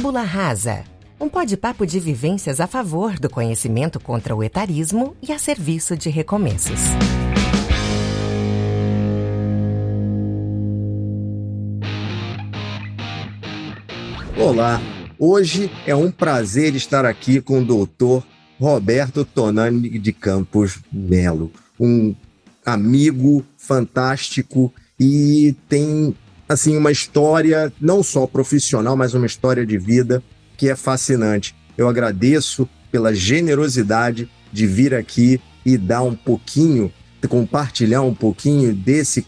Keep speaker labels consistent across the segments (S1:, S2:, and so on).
S1: Tábula Rasa, um bate-papo de vivências a favor do conhecimento contra o etarismo e a serviço de recomeços.
S2: Olá, hoje é um prazer estar aqui com o Dr. Roberto Tonani de Campos Melo, um amigo fantástico e tem assim uma história não só profissional, mas uma história de vida que é fascinante. Eu agradeço pela generosidade de vir aqui e dar um pouquinho, compartilhar um pouquinho desse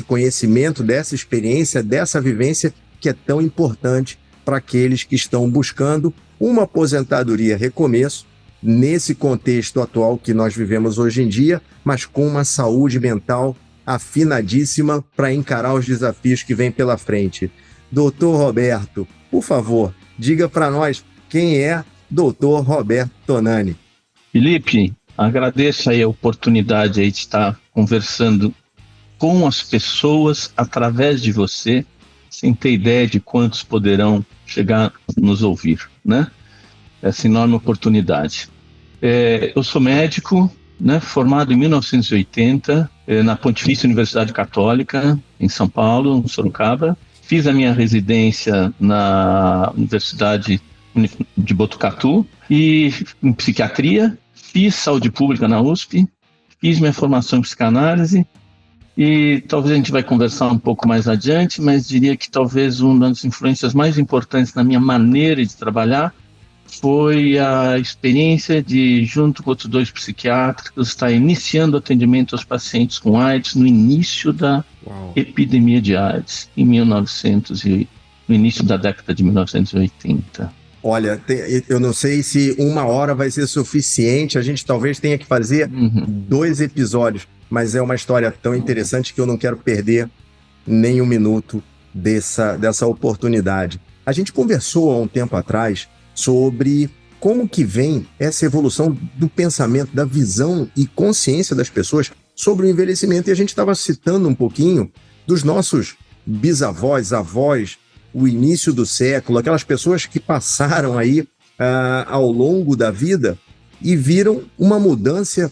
S2: conhecimento, dessa experiência, dessa vivência que é tão importante para aqueles que estão buscando uma aposentadoria recomeço nesse contexto atual que nós vivemos hoje em dia, mas com uma saúde mental afinadíssima para encarar os desafios que vêm pela frente. Doutor Roberto, por favor, diga para nós quem é Doutor Roberto Tonani.
S3: Felipe, agradeço aí a oportunidade aí de estar conversando com as pessoas através de você, sem ter ideia de quantos poderão chegar a nos ouvir, né? Essa enorme oportunidade. Eu sou médico, né, formado em 1980 na Pontifícia Universidade Católica, em São Paulo, em Sorocaba. Fiz a minha residência na Universidade de Botucatu e em psiquiatria. Fiz saúde pública na USP, fiz minha formação em psicanálise e talvez a gente vai conversar um pouco mais adiante, mas diria que talvez uma das influências mais importantes na minha maneira de trabalhar foi a experiência de, junto com outros 2 psiquiátricos, estar iniciando atendimento aos pacientes com AIDS no início da epidemia de AIDS, no início da década de 1980.
S2: Olha, eu não sei se 1 hora vai ser suficiente, a gente talvez tenha que fazer 2 episódios, mas é uma história tão interessante que eu não quero perder nem um minuto dessa oportunidade. A gente conversou há um tempo atrás sobre como que vem essa evolução do pensamento, da visão e consciência das pessoas sobre o envelhecimento. E a gente estava citando um pouquinho dos nossos bisavós, avós, o início do século, aquelas pessoas que passaram aí ao longo da vida e viram uma mudança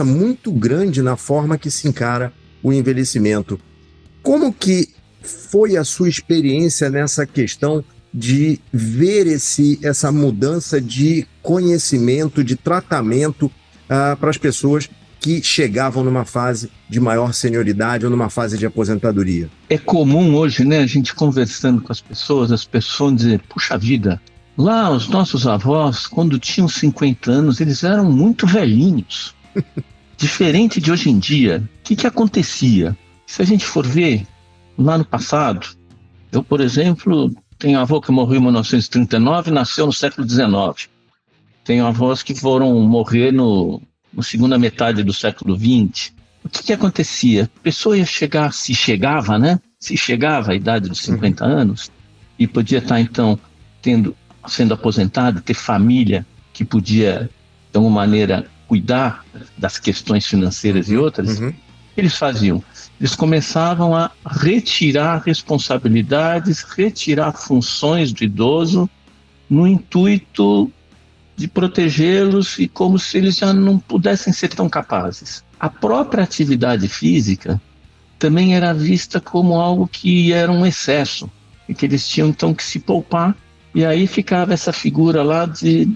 S2: muito grande na forma que se encara o envelhecimento. Como que foi a sua experiência nessa questão de ver essa mudança de conhecimento, de tratamento para as pessoas que chegavam numa fase de maior senioridade ou numa fase de aposentadoria?
S3: É comum hoje, né, a gente conversando com as pessoas dizer, puxa vida, lá os nossos avós, quando tinham 50 anos, eles eram muito velhinhos. Diferente de hoje em dia, o que acontecia? Se a gente for ver, lá no passado, eu, por exemplo, tenho avô que morreu em 1939 e nasceu no século XIX. Tenho avós que foram morrer na segunda metade do século XX. O que acontecia? A pessoa se chegava à idade dos 50 anos e podia estar, então, sendo aposentado, ter família que podia, de alguma maneira, cuidar das questões financeiras e outras. Eles faziam? Eles começavam a retirar responsabilidades, retirar funções do idoso no intuito de protegê-los e como se eles já não pudessem ser tão capazes. A própria atividade física também era vista como algo que era um excesso e que eles tinham então que se poupar, e aí ficava essa figura lá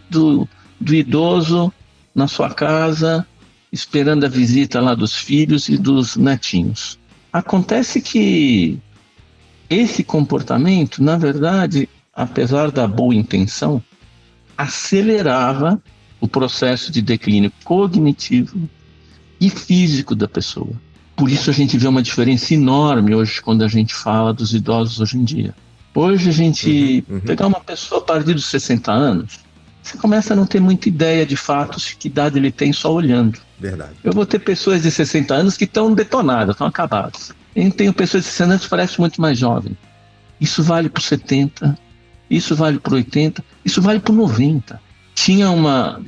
S3: do idoso na sua casa, esperando a visita lá dos filhos e dos netinhos. Acontece que esse comportamento, na verdade, apesar da boa intenção, acelerava o processo de declínio cognitivo e físico da pessoa. Por isso a gente vê uma diferença enorme hoje quando a gente fala dos idosos hoje em dia. Hoje a gente pegar uma pessoa a partir dos 60 anos, você começa a não ter muita ideia de fato de que idade ele tem só olhando.
S2: Verdade.
S3: Eu vou ter pessoas de 60 anos que estão detonadas, estão acabadas. Eu tenho pessoas de 60 anos que parecem muito mais jovens. Isso vale para 70, isso vale para 80, isso vale para 90.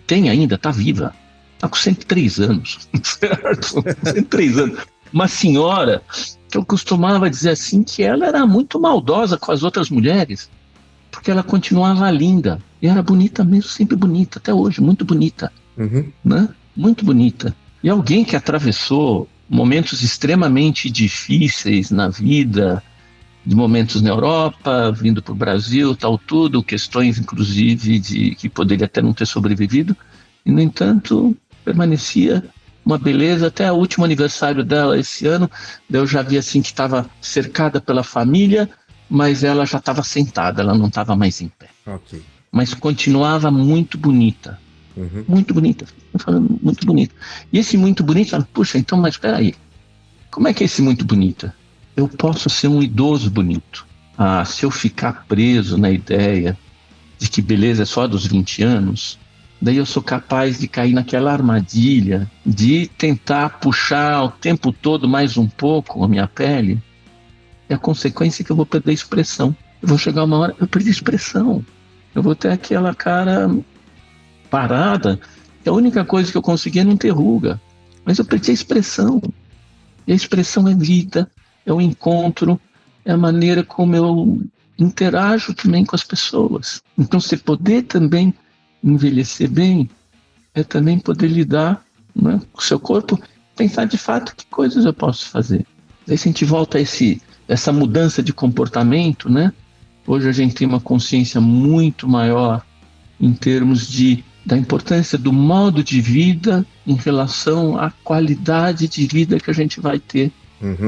S3: Tem ainda, está viva, está com 103 anos, certo? 103 anos. Uma senhora que eu costumava dizer assim que ela era muito maldosa com as outras mulheres. porque ela continuava linda. E era bonita mesmo, sempre bonita, até hoje, muito bonita. Né? Muito bonita. E alguém que atravessou momentos extremamente difíceis na vida, de momentos na Europa, vindo para o Brasil, tal tudo, questões inclusive de que poderia até não ter sobrevivido, e no entanto permanecia uma beleza até o último aniversário dela esse ano. Eu já vi assim que estava cercada pela família, mas ela já estava sentada, ela não estava mais em pé.
S2: Ok.
S3: Mas continuava muito bonita. Muito bonita, falando muito bonita. E esse muito bonito, puxa, então, mas espera aí, como é que é esse muito bonita? Eu posso ser um idoso bonito. Se eu ficar preso na ideia de que beleza é só dos 20 anos, daí eu sou capaz de cair naquela armadilha de tentar puxar o tempo todo mais um pouco a minha pele. E a consequência é que eu vou perder a expressão. Eu vou chegar uma hora, eu perdi a expressão. Eu vou ter aquela cara parada, que a única coisa que eu consegui é não ter ruga. Mas eu perdi a expressão. E a expressão é vida, é o encontro, é a maneira como eu interajo também com as pessoas. Então, você poder também envelhecer bem é também poder lidar, né, com o seu corpo, pensar de fato que coisas eu posso fazer. Aí se a gente volta a essa mudança de comportamento, né? Hoje a gente tem uma consciência muito maior em termos da importância do modo de vida em relação à qualidade de vida que a gente vai ter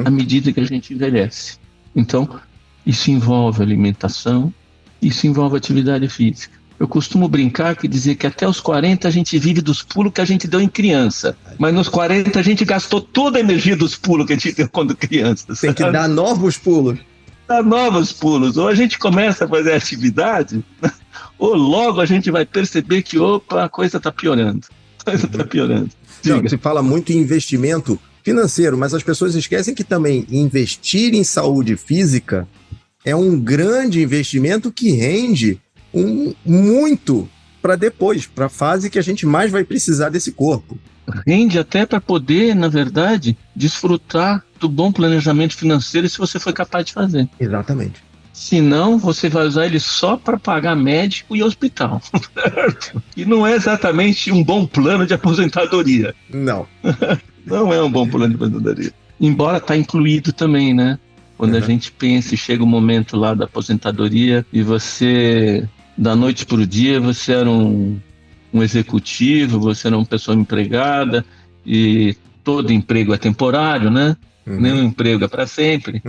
S3: à medida que a gente envelhece. Então, isso envolve alimentação, isso envolve atividade física. Eu costumo brincar que dizer que até os 40 a gente vive dos pulos que a gente deu em criança, mas nos 40 a gente gastou toda a energia dos pulos que a gente deu quando criança.
S2: Tem que dar novos pulos.
S3: Dar novos pulos. Ou a gente começa a fazer atividade, ou logo a gente vai perceber que, a coisa está piorando.
S2: Não, se fala muito em investimento financeiro, mas as pessoas esquecem que também investir em saúde física é um grande investimento que rende muito para depois, para a fase que a gente mais vai precisar desse corpo.
S3: Rende até para poder, na verdade, desfrutar do bom planejamento financeiro se você for capaz de fazer.
S2: Exatamente.
S3: Senão, você vai usar ele só para pagar médico e hospital. E não é exatamente um bom plano de aposentadoria.
S2: Não.
S3: Não é um bom plano de aposentadoria. Embora está incluído também, né? Quando a gente pensa e chega o momento lá da aposentadoria e você, da noite para o dia, você era um executivo, você era uma pessoa empregada e todo emprego é temporário, né? Nenhum emprego é para sempre.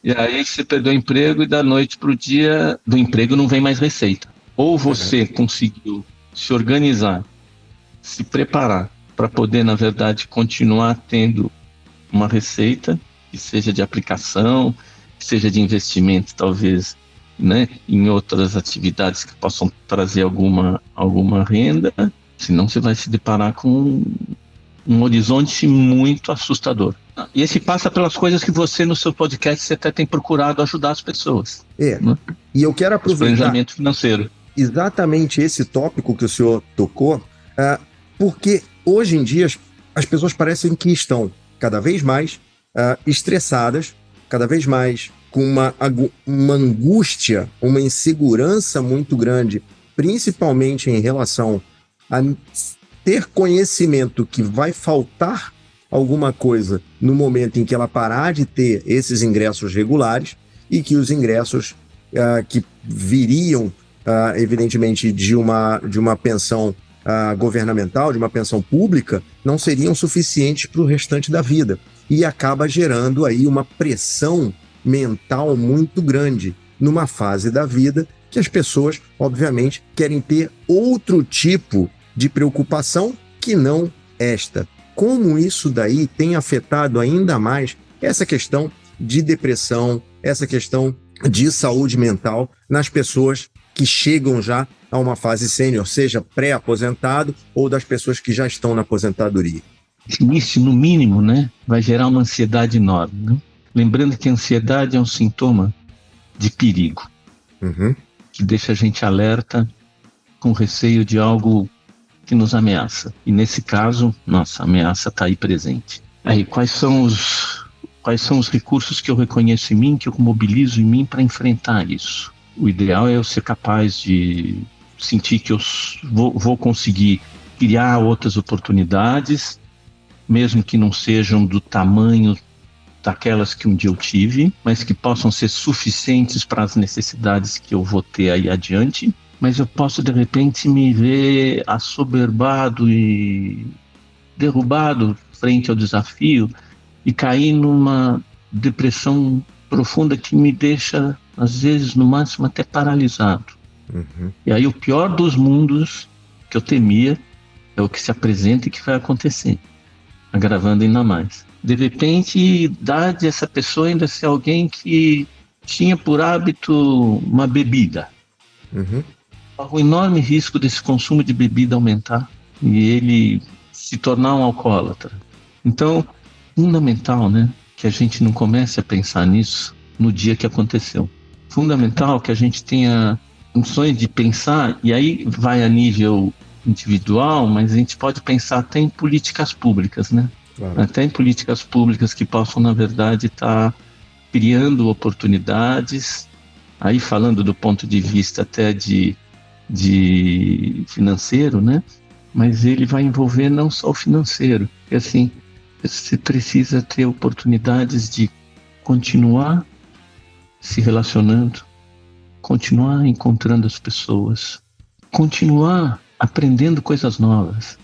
S3: E aí você perdeu o emprego e da noite para o dia do emprego não vem mais receita. Ou você conseguiu se organizar, se preparar para poder, na verdade, continuar tendo uma receita que seja de aplicação, que seja de investimento, talvez, né, em outras atividades que possam trazer alguma renda. Senão você vai se deparar com um horizonte muito assustador. E esse passa pelas coisas que você, no seu podcast, você até tem procurado ajudar as pessoas. Né?
S2: E eu quero aproveitar
S3: planejamento financeiro.
S2: Exatamente esse tópico que o senhor tocou, porque hoje em dia as pessoas parecem que estão cada vez mais estressadas, cada vez mais com uma angústia, uma insegurança muito grande, principalmente em relação a ter conhecimento que vai faltar alguma coisa no momento em que ela parar de ter esses ingressos regulares e que os ingressos que viriam, evidentemente, de uma pensão governamental, de uma pensão pública, não seriam suficientes para o restante da vida. E acaba gerando aí uma pressão mental muito grande numa fase da vida que as pessoas, obviamente, querem ter outro tipo de preocupação que não esta. Como isso daí tem afetado ainda mais essa questão de depressão, essa questão de saúde mental nas pessoas que chegam já a uma fase sênior, seja pré-aposentado ou das pessoas que já estão na aposentadoria.
S3: Isso, no mínimo, né, vai gerar uma ansiedade enorme. Né? Lembrando que a ansiedade é um sintoma de perigo, que deixa a gente alerta, com receio de algo que nos ameaça. E nesse caso, nossa, a ameaça está aí presente. Aí, quais são os recursos que eu reconheço em mim, que eu mobilizo em mim para enfrentar isso? O ideal é eu ser capaz de sentir que eu vou conseguir criar outras oportunidades, mesmo que não sejam do tamanho daquelas que um dia eu tive, mas que possam ser suficientes para as necessidades que eu vou ter aí adiante. Mas eu posso, de repente, me ver assoberbado e derrubado frente ao desafio e cair numa depressão profunda que me deixa, às vezes, no máximo, até paralisado.
S2: Uhum.
S3: E aí o pior dos mundos que eu temia é o que se apresenta e que vai acontecer, agravando ainda mais. De repente, dá de essa pessoa ainda ser alguém que tinha por hábito uma bebida.
S2: Uhum.
S3: O enorme risco desse consumo de bebida aumentar e ele se tornar um alcoólatra. Então, fundamental, né, que a gente não comece a pensar nisso no dia que aconteceu. Fundamental que a gente tenha condições de pensar, e aí vai a nível individual, mas a gente pode pensar até em políticas públicas, né?
S2: Claro.
S3: Até em políticas públicas que possam, na verdade, estar criando oportunidades, aí falando do ponto de vista até de financeiro, né? Mas ele vai envolver não só o financeiro, e assim, você precisa ter oportunidades de continuar se relacionando, continuar encontrando as pessoas, continuar aprendendo coisas novas.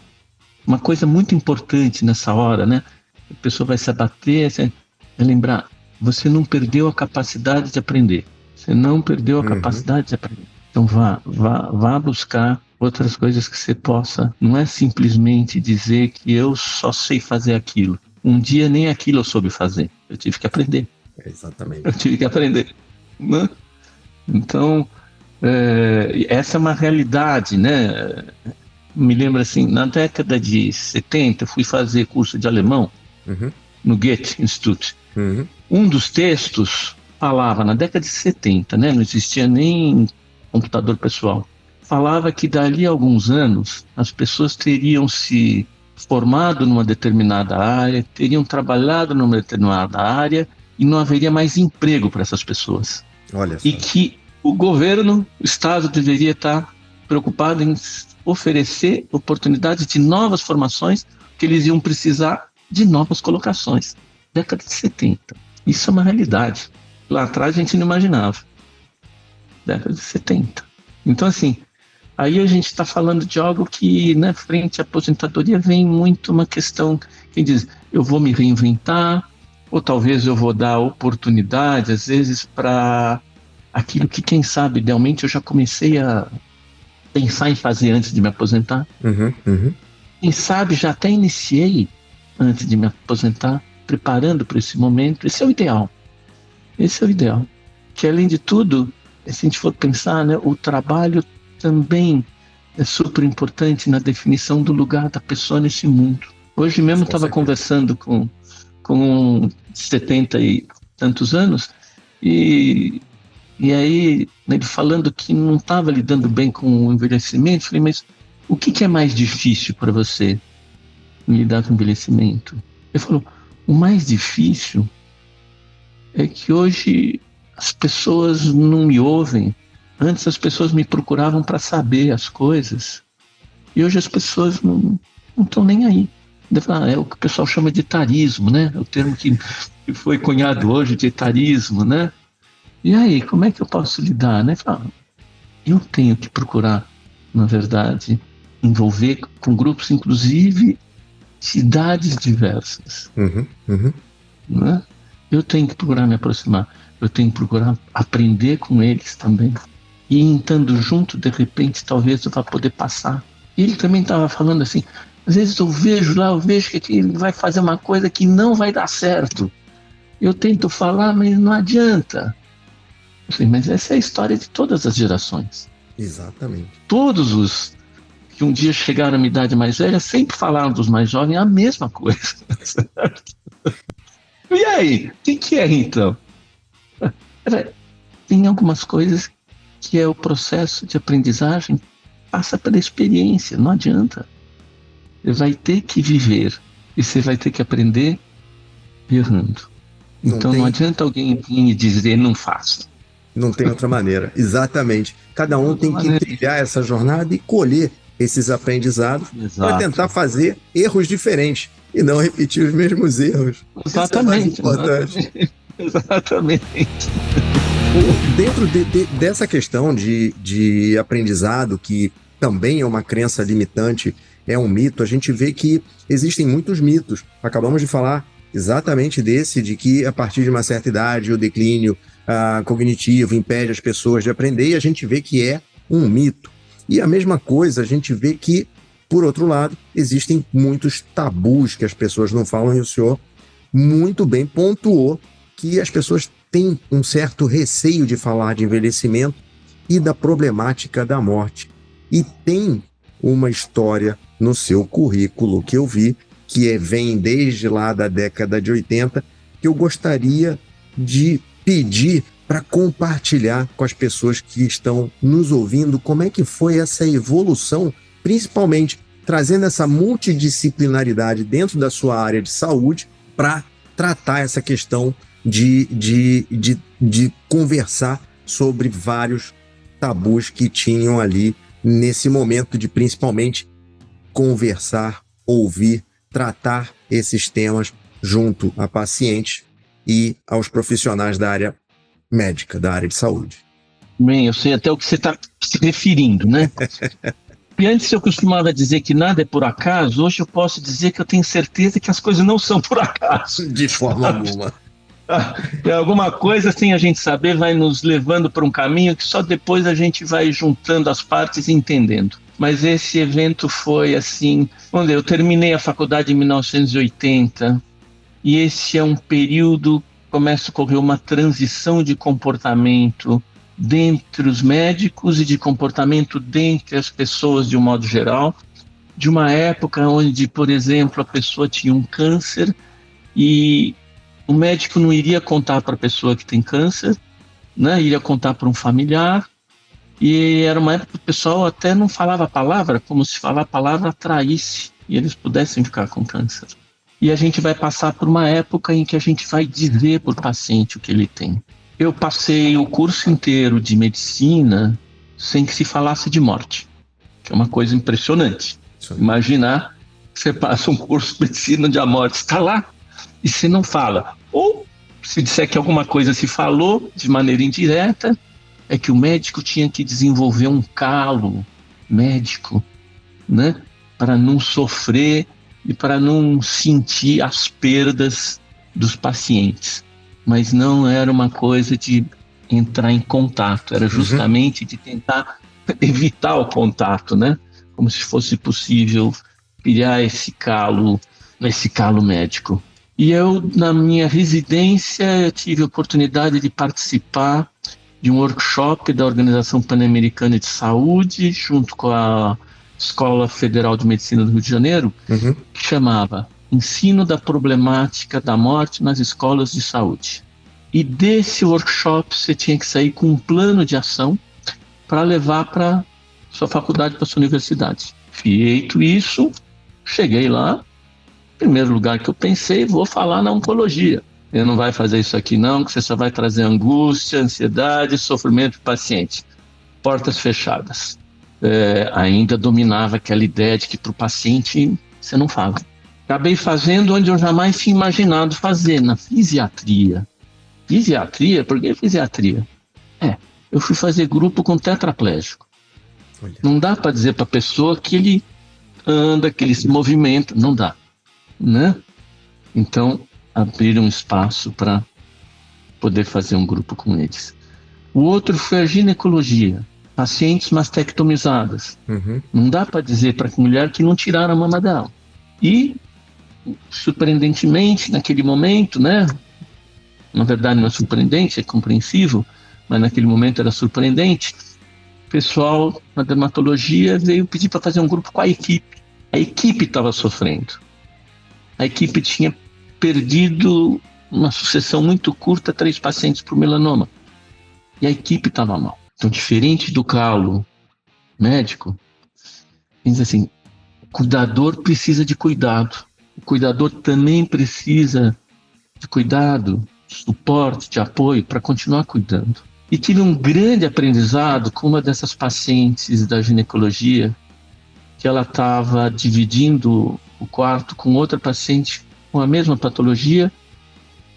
S3: Uma coisa muito importante nessa hora, né? A pessoa vai se abater, vai lembrar, você não perdeu a capacidade de aprender. Você não perdeu a capacidade de aprender. Então vá buscar outras coisas que você possa. Não é simplesmente dizer que eu só sei fazer aquilo. Um dia nem aquilo eu soube fazer. Eu tive que aprender.
S2: Exatamente.
S3: Eu tive que aprender. Né? Então, essa é uma realidade, né? Me lembro assim, na década de 70, fui fazer curso de alemão no Goethe Institut. Um dos textos falava, na década de 70, né? Não existia nem computador pessoal. Falava que dali a alguns anos as pessoas teriam se formado numa determinada área, teriam trabalhado numa determinada área e não haveria mais emprego para essas pessoas.
S2: Olha só.
S3: E que o governo, o Estado deveria estar preocupado em oferecer oportunidades de novas formações, que eles iam precisar de novas colocações. Década de 70. Isso é uma realidade. Lá atrás a gente não imaginava. Década de 70. Então, assim, aí a gente está falando de algo que, né, frente à aposentadoria, vem muito uma questão, quem diz, eu vou me reinventar, ou talvez eu vou dar oportunidade, às vezes, para aquilo que, quem sabe, idealmente eu já comecei a pensar em fazer antes de me aposentar. Quem sabe já até iniciei antes de me aposentar, preparando para esse momento. Esse é o ideal. Esse é o ideal. Que, além de tudo, se a gente for pensar, né, o trabalho também é super importante na definição do lugar da pessoa nesse mundo. Hoje mesmo estava conversando com um de 70 e tantos anos, e aí ele falando que não estava lidando bem com o envelhecimento. Falei, mas o que é mais difícil para você lidar com o envelhecimento? Ele falou, o mais difícil é que hoje as pessoas não me ouvem. Antes as pessoas me procuravam para saber as coisas, e hoje as pessoas não estão nem aí. É o que o pessoal chama de etarismo, né? É o termo que foi cunhado hoje de etarismo, né? E aí, como é que eu posso lidar, né? Eu tenho que procurar, na verdade, envolver com grupos, inclusive, de idades diversas. Né? Eu tenho que procurar me aproximar, eu tenho que procurar aprender com eles também. E estando junto, de repente, talvez eu vá poder passar. E ele também estava falando assim, às vezes eu vejo que ele vai fazer uma coisa que não vai dar certo. Eu tento falar, mas não adianta. Eu falei, mas essa é a história de todas as gerações.
S2: Exatamente.
S3: Todos os que um dia chegaram à minha idade mais velha sempre falaram dos mais jovens a mesma coisa. E aí? O que é então? Tem algumas coisas que é o processo de aprendizagem, passa pela experiência, não adianta. Você vai ter que viver e você vai ter que aprender errando. Então não adianta alguém vir e dizer não faça.
S2: Não tem outra maneira, exatamente. Cada um tem que trilhar essa jornada e colher esses aprendizados para tentar fazer erros diferentes e não repetir os mesmos erros.
S3: Exatamente.
S2: Isso é mais importante.
S3: Exatamente.
S2: Dentro dessa questão de aprendizado, que também é uma crença limitante, é um mito, a gente vê que existem muitos mitos. Acabamos de falar exatamente desse, de que a partir de uma certa idade o declínio cognitivo impede as pessoas de aprender, e a gente vê que é um mito. E a mesma coisa, a gente vê que, por outro lado, existem muitos tabus que as pessoas não falam, e o senhor muito bem pontuou que as pessoas têm um certo receio de falar de envelhecimento e da problemática da morte. E tem uma história no seu currículo que eu vi, que vem desde lá da década de 80, que eu gostaria de pedir para compartilhar com as pessoas que estão nos ouvindo como é que foi essa evolução, principalmente trazendo essa multidisciplinaridade dentro da sua área de saúde para tratar essa questão de conversar sobre vários tabus que tinham ali nesse momento de principalmente conversar, ouvir, tratar esses temas junto a pacientes e aos profissionais da área médica, da área de saúde.
S3: Bem, eu sei até o que você está se referindo, né? E antes eu costumava dizer que nada é por acaso, hoje eu posso dizer que eu tenho certeza que as coisas não são por acaso.
S2: De forma alguma.
S3: Alguma coisa, sem a gente saber, vai nos levando para um caminho que só depois a gente vai juntando as partes e entendendo. Mas esse evento foi assim, quando eu terminei a faculdade em 1980, e esse é um período, começa a ocorrer uma transição de comportamento dentre os médicos e de comportamento dentre as pessoas de um modo geral, de uma época onde, por exemplo, a pessoa tinha um câncer e o médico não iria contar para a pessoa que tem câncer, né? Iria contar para um familiar, e era uma época que o pessoal até não falava a palavra, como se falar a palavra atraísse e eles pudessem ficar com câncer. E a gente vai passar por uma época em que a gente vai dizer para o paciente o que ele tem. Eu passei o curso inteiro de medicina sem que se falasse de morte, que é uma coisa impressionante. Imaginar que você passa um curso de medicina onde a morte está lá e você não fala. Ou, se disser que alguma coisa se falou de maneira indireta, é que o médico tinha que desenvolver um calo médico, né, para não sofrer e para não sentir as perdas dos pacientes. Mas não era uma coisa de entrar em contato, era justamente de tentar evitar o contato, né? Como se fosse possível criar esse calo médico. E eu, na minha residência, eu tive a oportunidade de participar de um workshop da Organização Pan-Americana de Saúde, junto com a Escola Federal de Medicina do Rio de Janeiro, que chamava Ensino da Problemática da Morte nas Escolas de Saúde. E desse workshop você tinha que sair com um plano de ação para levar para sua faculdade, para sua universidade. Feito isso, cheguei lá, primeiro lugar que eu pensei, vou falar na oncologia. Ele não vai fazer isso aqui não, que você só vai trazer angústia, ansiedade, sofrimento do paciente. Portas fechadas. Ainda dominava aquela ideia de que para o paciente você não fala. Acabei fazendo onde eu jamais tinha imaginado fazer, na fisiatria. Fisiatria? Por que fisiatria? Eu fui fazer grupo com tetraplégico. Olha. Não dá para dizer para a pessoa que ele anda, que ele se movimenta, não dá, né? Então, abrir um espaço para poder fazer um grupo com eles. O outro foi a ginecologia, pacientes mastectomizadas. Não dá para dizer para a mulher que não tiraram a mama dela. E, surpreendentemente, naquele momento, né? Na verdade não é surpreendente, é compreensível, mas naquele momento era surpreendente. O pessoal na dermatologia veio pedir para fazer um grupo com a equipe. A equipe estava sofrendo. A equipe tinha perdido uma sucessão muito curta, 3 pacientes por melanoma. E a equipe estava mal. Então, diferente do calo médico, diz assim, o cuidador precisa de cuidado. O cuidador também precisa de cuidado, de suporte, de apoio para continuar cuidando. E tive um grande aprendizado com uma dessas pacientes da ginecologia, que ela estava dividindo o quarto com outra paciente com a mesma patologia,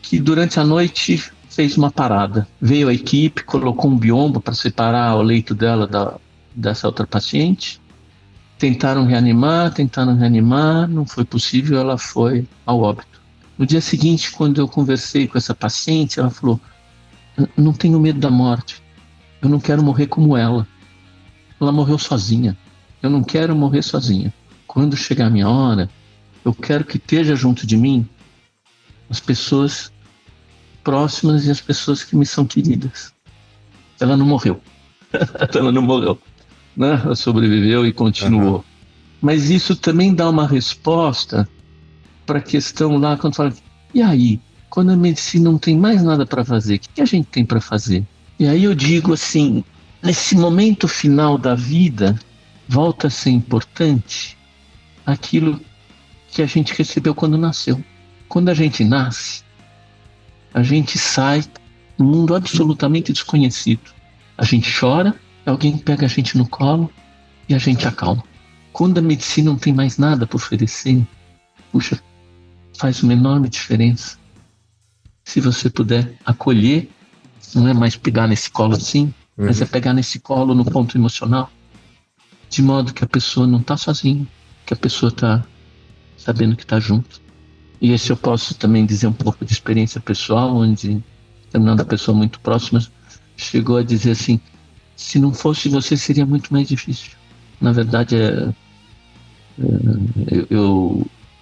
S3: que durante a noite fez uma parada. Veio a equipe, colocou um biombo para separar o leito dela dessa outra paciente. Tentaram reanimar, não foi possível, ela foi ao óbito. No dia seguinte, quando eu conversei com essa paciente, ela falou: não tenho medo da morte, eu não quero morrer como ela. Ela morreu sozinha, eu não quero morrer sozinha. Quando chegar a minha hora, eu quero que esteja junto de mim as pessoas próximas e as pessoas que me são queridas. Ela não morreu. Ela não morreu, né? Ela sobreviveu e continuou. Mas isso também dá uma resposta para a questão lá, quando fala: e aí, quando a medicina não tem mais nada para fazer, o que a gente tem para fazer? E aí eu digo assim, nesse momento final da vida, volta a ser importante aquilo que a gente recebeu quando nasceu. Quando a gente nasce, a gente sai num mundo absolutamente desconhecido. A gente chora, alguém pega a gente no colo e a gente acalma. Quando a medicina não tem mais nada para oferecer, puxa, faz uma enorme diferença. Se você puder acolher, não é mais pegar nesse colo assim, mas é pegar nesse colo no ponto emocional, de modo que a pessoa não está sozinha, que a pessoa está sabendo que está junto. E esse eu posso também dizer um pouco de experiência pessoal, onde determinada pessoa muito próxima chegou a dizer assim: se não fosse você, seria muito mais difícil. Na verdade,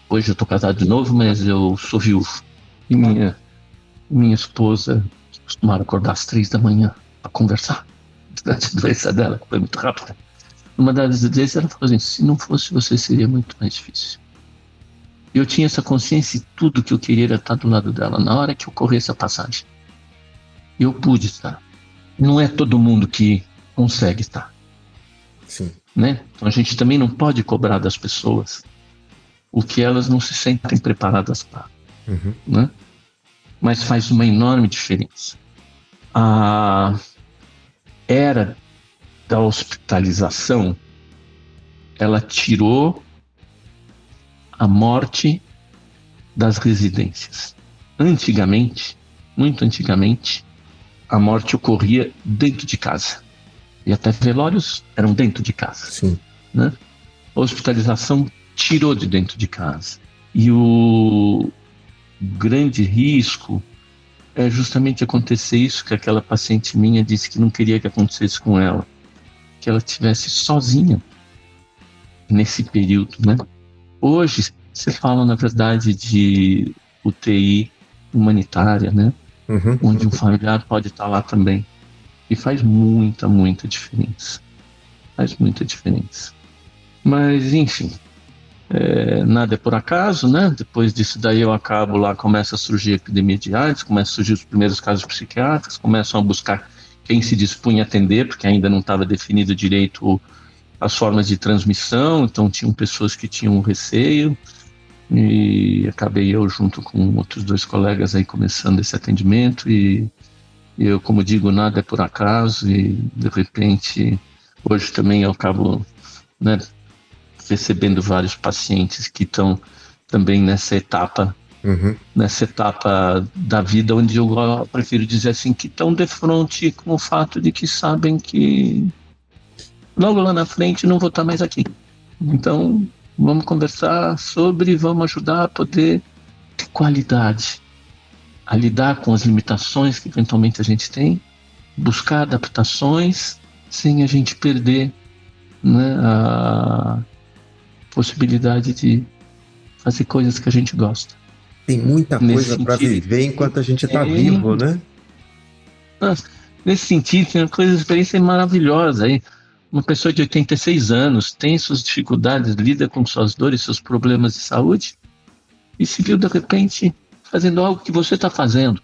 S3: hoje eu estou casado de novo, mas eu sou viúvo. E minha esposa costumava acordar às 3 da manhã para conversar durante a doença dela, que foi muito rápida. Numa das vezes ela falou assim: se não fosse você, seria muito mais difícil. Eu tinha essa consciência e tudo que eu queria era estar do lado dela na hora que ocorresse a passagem. Eu pude estar. Não é todo mundo que consegue estar.
S2: Sim.
S3: Né? Então a gente também não pode cobrar das pessoas o que elas não se sentem preparadas para. Né? Mas faz uma enorme diferença. A era da hospitalização, ela tirou a morte das residências. Antigamente, muito antigamente, a morte ocorria dentro de casa. E até velórios eram dentro de casa.
S2: Sim.
S3: Né? A hospitalização tirou de dentro de casa. E o grande risco é justamente acontecer isso que aquela paciente minha disse que não queria que acontecesse com ela. Que ela estivesse sozinha nesse período, né? Hoje, você fala, na verdade, de UTI humanitária, né? Onde um familiar pode estar lá também. E faz muita, muita diferença. Faz muita diferença. Mas, enfim, nada é por acaso, né? Depois disso daí eu acabo lá, começa a surgir a epidemia de AIDS, começam a surgir os primeiros casos psiquiátricos, começam a buscar quem se dispunha a atender, porque ainda não estava definido direito as formas de transmissão, então tinham pessoas que tinham receio, e acabei eu junto com outros 2 colegas aí começando esse atendimento, e eu, como digo, nada é por acaso, e de repente hoje também eu acabo, né, recebendo vários pacientes que estão também nessa etapa da vida, onde eu prefiro dizer assim, que estão de frente com o fato de que sabem que logo lá na frente não vou estar mais aqui. Então, vamos conversar sobre, vamos ajudar a poder ter qualidade, a lidar com as limitações que eventualmente a gente tem, buscar adaptações sem a gente perder, né, a possibilidade de fazer coisas que a gente gosta.
S2: Tem muita coisa para viver enquanto a gente está vivo, né?
S3: Nesse sentido, tem uma experiência maravilhosa aí. Uma pessoa de 86 anos tem suas dificuldades, lida com suas dores, seus problemas de saúde, e se viu de repente fazendo algo que você está fazendo.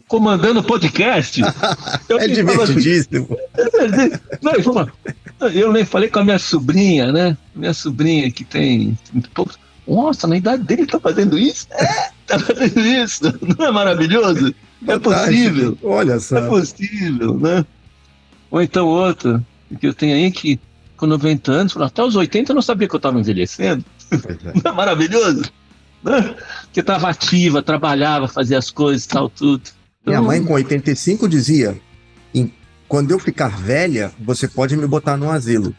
S3: Comandando podcast.
S2: É divertidíssimo.
S3: Eu nem falei com a minha sobrinha, né? Minha sobrinha que tem poucos. Nossa, na idade dele tá fazendo isso? tá fazendo isso, não é maravilhoso? É possível.
S2: Olha só.
S3: É possível, né? Ou então outra, que eu tenho aí que com 90 anos, até os 80 eu não sabia que eu estava envelhecendo. Não é maravilhoso? Né? Que estava ativa, trabalhava, fazia as coisas e tal, tudo. Então,
S2: minha mãe com 85 dizia, quando eu ficar velha, você pode me botar no asilo.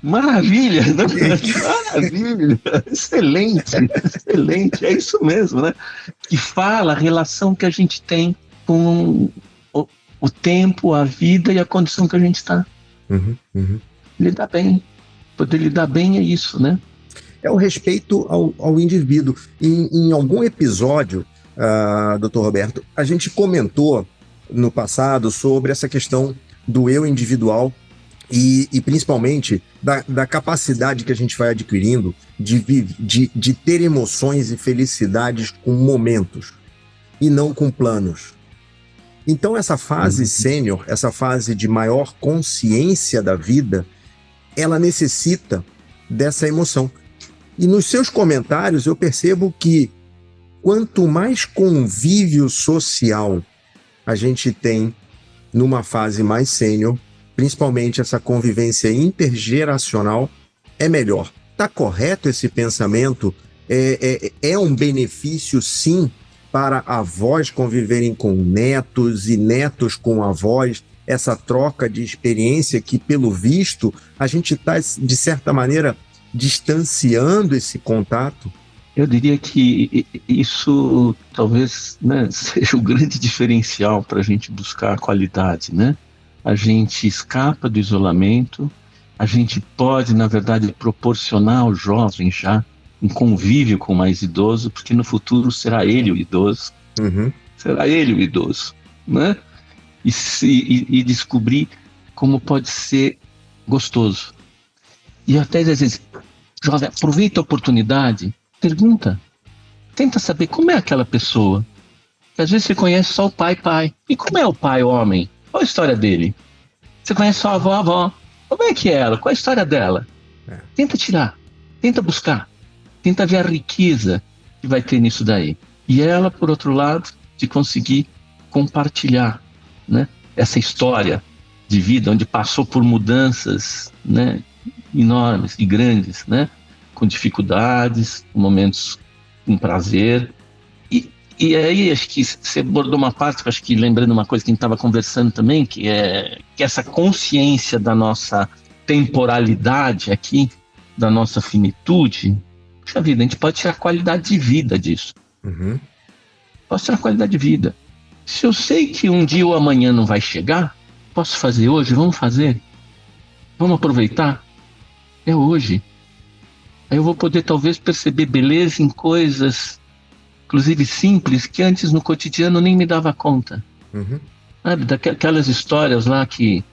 S3: Maravilha, né? Maravilha, excelente, excelente, é isso mesmo, né? Que fala a relação que a gente tem com o tempo, a vida e a condição que a gente está. Lidar bem, poder lidar bem é isso, né?
S2: É o respeito ao indivíduo. Em algum episódio, Dr. Roberto, a gente comentou no passado sobre essa questão do eu individual e principalmente da capacidade que a gente vai adquirindo de ter emoções e felicidades com momentos e não com planos. Então essa fase sênior, essa fase de maior consciência da vida, ela necessita dessa emoção. E nos seus comentários eu percebo que quanto mais convívio social a gente tem numa fase mais sênior, principalmente essa convivência intergeracional, é melhor. Está correto esse pensamento? É um benefício, sim, para avós conviverem com netos e netos com avós, essa troca de experiência que, pelo visto, a gente está, de certa maneira, distanciando esse contato?
S3: Eu diria que isso talvez, né, seja o grande diferencial para a gente buscar a qualidade, né? A gente escapa do isolamento, a gente pode, na verdade, proporcionar ao jovem já um convívio com o mais idoso, porque no futuro será ele o idoso, será ele o idoso, né? E descobrir como pode ser gostoso. E até às vezes, jovem, aproveita a oportunidade, pergunta, tenta saber como é aquela pessoa. Porque às vezes você conhece só o pai. E como é o pai homem? Qual a história dele? Você conhece só a avó. Como é que é ela? Qual a história dela? Tenta tirar, tenta buscar, tenta ver a riqueza que vai ter nisso daí. E ela, por outro lado, de conseguir compartilhar, né, essa história de vida, onde passou por mudanças, né, enormes e grandes, né, com dificuldades, momentos com prazer. E aí, acho que você abordou uma parte, acho que lembrando uma coisa que a gente estava conversando também, que é que essa consciência da nossa temporalidade aqui, da nossa finitude, puxa vida, a gente pode tirar qualidade de vida disso. Posso tirar qualidade de vida. Se eu sei que um dia ou amanhã não vai chegar, posso fazer hoje? Vamos fazer? Vamos aproveitar? É hoje. Aí eu vou poder talvez perceber beleza em coisas, inclusive simples, que antes no cotidiano nem me dava conta. Sabe, daquelas histórias lá que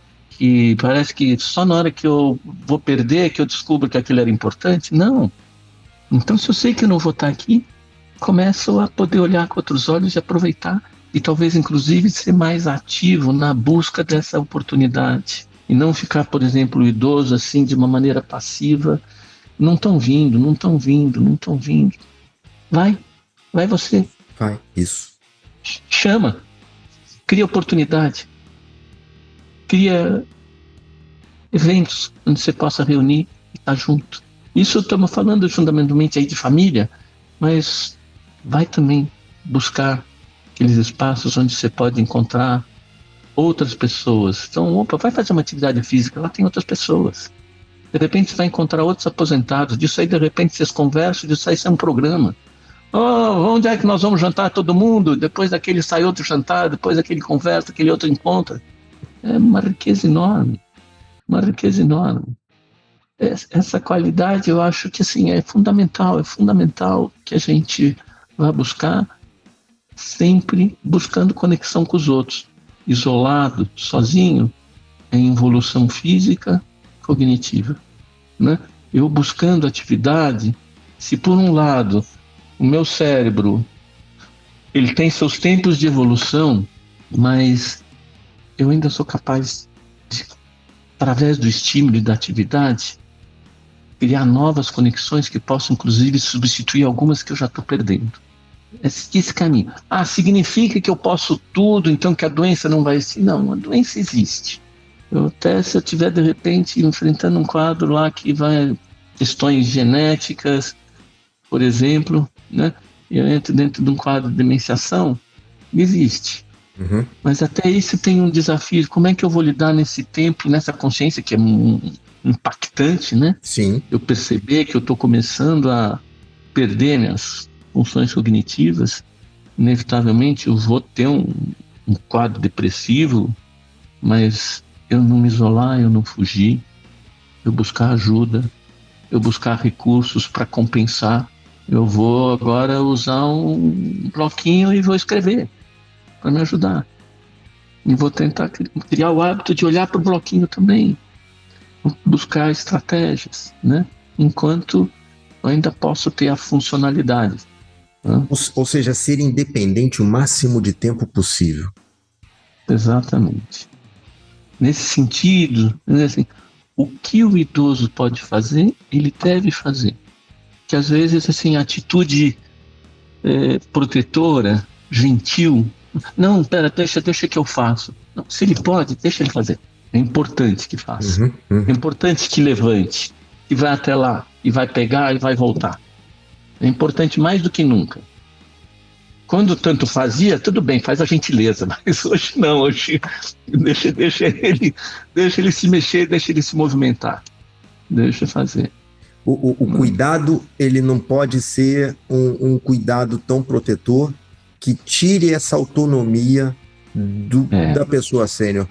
S3: parece que só na hora que eu vou perder que eu descubro que aquilo era importante. Não. Então, se eu sei que eu não vou estar aqui, começo a poder olhar com outros olhos e aproveitar. E talvez, inclusive, ser mais ativo na busca dessa oportunidade. E não ficar, por exemplo, o idoso assim, de uma maneira passiva. Não estão vindo. Vai você.
S2: Vai, isso.
S3: Chama. Cria oportunidade. Cria eventos onde você possa reunir e estar junto. Isso estamos falando fundamentalmente aí de família, mas vai também buscar aqueles espaços onde você pode encontrar outras pessoas. Então, vai fazer uma atividade física, lá tem outras pessoas. De repente você vai encontrar outros aposentados, disso aí de repente vocês conversam, disso aí é um programa. Onde é que nós vamos jantar todo mundo? Depois daquele sai outro jantar, depois daquele conversa, aquele outro encontra. É uma riqueza enorme. Essa qualidade eu acho que assim, é fundamental que a gente vá buscar, sempre buscando conexão com os outros. Isolado, sozinho, é involução física, cognitiva, né? Eu buscando atividade, se por um lado o meu cérebro ele tem seus tempos de evolução, mas eu ainda sou capaz de, através do estímulo e da atividade, criar novas conexões que possam inclusive substituir algumas que eu já estou perdendo. esse caminho. Significa que eu posso tudo, então que a doença não vai existir? Não, a doença existe. Se eu estiver, de repente, enfrentando um quadro lá que vai... questões genéticas, por exemplo, né? Eu entro dentro de um quadro de demenciação, existe.
S2: Uhum.
S3: Mas até isso tem um desafio. Como é que eu vou lidar nesse tempo, nessa consciência que é impactante, né?
S2: Sim.
S3: Eu perceber que eu estou começando a perder minhas funções cognitivas, inevitavelmente eu vou ter um quadro depressivo, mas eu não me isolar, eu não fugir, eu buscar ajuda, eu buscar recursos para compensar. Eu vou agora usar um bloquinho e vou escrever para me ajudar. E vou tentar criar o hábito de olhar para o bloquinho também, buscar estratégias, né? Enquanto eu ainda posso ter a funcionalidade. Né?
S2: Ou seja, ser independente o máximo de tempo possível.
S3: Exatamente. Nesse sentido, assim, o que o idoso pode fazer, ele deve fazer. Que às vezes, assim, a atitude protetora, gentil, não, deixa que eu faço. Não, se ele pode, deixa ele fazer. É importante que faça. É importante que levante, que vá até lá, e vai pegar e vai voltar. É importante mais do que nunca. Quando tanto fazia, tudo bem, faz a gentileza, mas hoje não, hoje deixa ele se mexer, deixa ele se movimentar, deixa fazer.
S2: O cuidado, ele não pode ser um cuidado tão protetor que tire essa autonomia da pessoa sênior.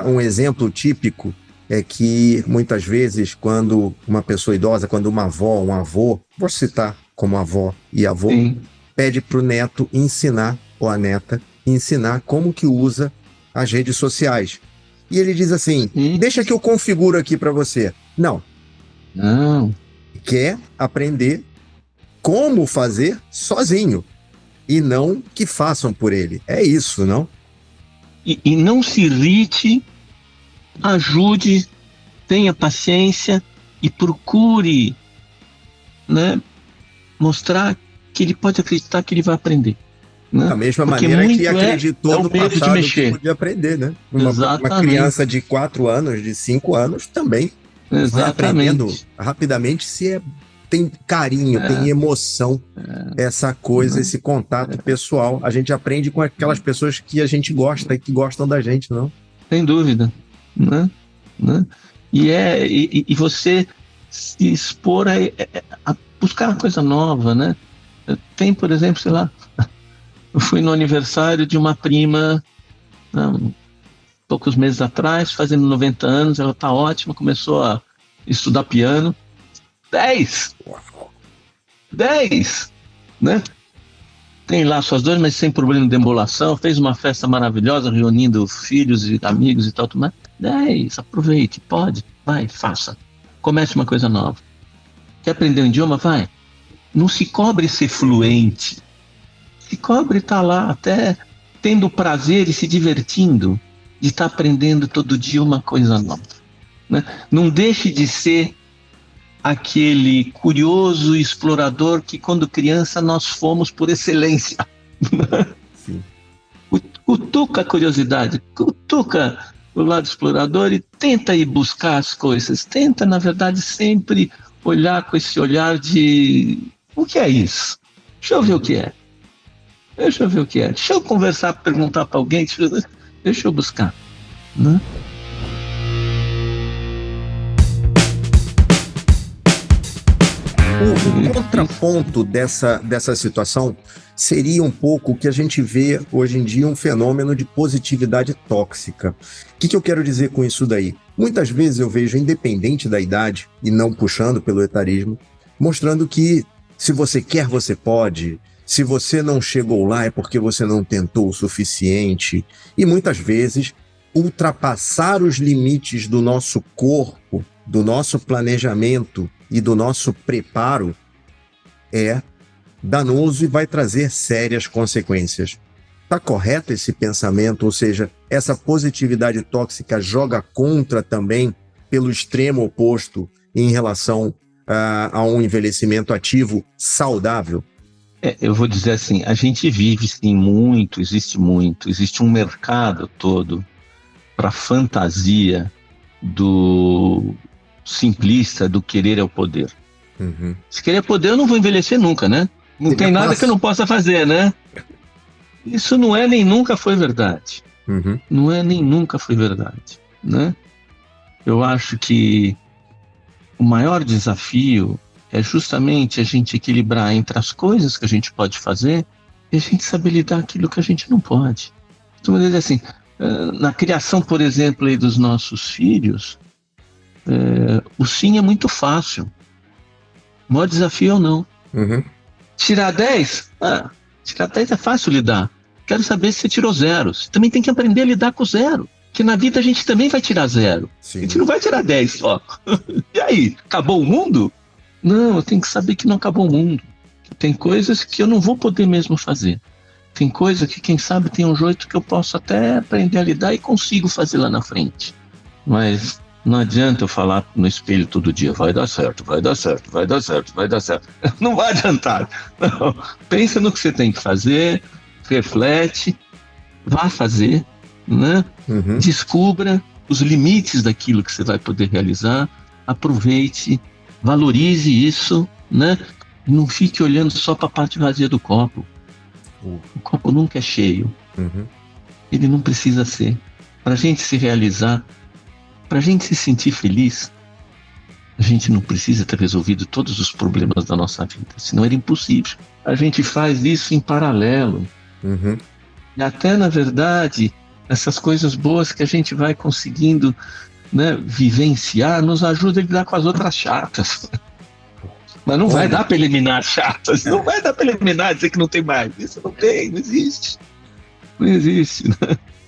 S2: Um exemplo típico é que muitas vezes quando uma pessoa idosa, quando uma avó, um avô, vou citar como avó e avô, sim, pede para o neto ensinar, ou a neta, ensinar como que usa as redes sociais. E ele diz assim, deixa que eu configuro aqui para você. Não. Quer aprender como fazer sozinho. E não que façam por ele. É isso, não?
S3: E não se irrite, ajude, tenha paciência e procure, né, mostrar que ele pode acreditar que ele vai aprender. Né?
S2: Da mesma maneira que acreditou no passado que podia aprender, né? Uma criança de 4 anos, de 5 anos, também vai aprendendo rapidamente se tem carinho, tem emoção, essa coisa, esse contato pessoal. A gente aprende com aquelas pessoas que a gente gosta e que gostam da gente, não?
S3: Sem dúvida, né? E você se expor a buscar uma coisa nova, né? Tem, por exemplo, sei lá, eu fui no aniversário de uma prima, poucos meses atrás, fazendo 90 anos, ela tá ótima, começou a estudar piano. 10, né? Tem lá suas dores, mas sem problema de embolação, fez uma festa maravilhosa, reunindo filhos e amigos e tal, mas 10, aproveite, pode, vai, faça. Comece uma coisa nova. Quer aprender um idioma? Vai. Não se cobre ser fluente. Se cobre estar lá até tendo prazer e se divertindo de estar aprendendo todo dia uma coisa nova. Né? Não deixe de ser aquele curioso explorador que quando criança nós fomos por excelência.
S2: Sim.
S3: Cutuca a curiosidade, cutuca o lado explorador e tenta ir buscar as coisas. Tenta, na verdade, sempre olhar com esse olhar de o que é isso? Deixa eu ver o que é. Deixa eu conversar, perguntar para alguém, deixa eu buscar. Né?
S2: O contraponto dessa situação seria um pouco o que a gente vê hoje em dia, um fenômeno de positividade tóxica. O que eu quero dizer com isso daí? Muitas vezes eu vejo, independente da idade, e não puxando pelo etarismo, mostrando que se você quer, você pode. Se você não chegou lá é porque você não tentou o suficiente. E muitas vezes, ultrapassar os limites do nosso corpo, do nosso planejamento e do nosso preparo é danoso e vai trazer sérias consequências. Está correto esse pensamento? Ou seja, essa positividade tóxica joga contra também pelo extremo oposto em relação a um envelhecimento ativo saudável?
S3: Eu vou dizer assim, a gente vive sim existe um mercado todo para fantasia do simplista, do querer é o poder.
S2: Uhum.
S3: Se querer poder, eu não vou envelhecer nunca, né? Não tem nada que eu não possa fazer, né? Isso não é nem nunca foi verdade.
S2: Uhum.
S3: Não é nem nunca foi verdade, né? Eu acho que o maior desafio é justamente a gente equilibrar entre as coisas que a gente pode fazer e a gente saber lidar com aquilo que a gente não pode. Então, dizer assim, na criação, por exemplo, aí dos nossos filhos, o sim é muito fácil. O maior desafio é o não.
S2: Uhum.
S3: Tirar 10? Tirar 10 é fácil lidar. Quero saber se você tirou 0. Você também tem que aprender a lidar com 0. Que na vida a gente também vai tirar 0.
S2: Sim.
S3: A gente não vai tirar 10 só. E aí? Acabou o mundo? Não, eu tenho que saber que não acabou o mundo. Tem coisas que eu não vou poder mesmo fazer. Tem coisa que, quem sabe, tem um jeito que eu posso até aprender a lidar e consigo fazer lá na frente. Mas não adianta eu falar no espelho todo dia, vai dar certo, vai dar certo, vai dar certo, vai dar certo. Não vai adiantar. Não. Pensa no que você tem que fazer, reflete, vá fazer, né?
S2: Uhum.
S3: Descubra os limites daquilo que você vai poder realizar, aproveite, valorize isso, né? Não fique olhando só para a parte vazia do copo. O copo nunca é cheio.
S2: Uhum.
S3: Ele não precisa ser. Para a gente se realizar, para a gente se sentir feliz, a gente não precisa ter resolvido todos os problemas da nossa vida, senão era impossível. A gente faz isso em paralelo.
S2: Uhum.
S3: E até, na verdade, essas coisas boas que a gente vai conseguindo, né, vivenciar, nos ajuda a lidar com as outras chatas. Mas não vai dar para eliminar chatas, não vai dar para eliminar, dizer que não tem mais. Isso não tem, não existe. Não existe.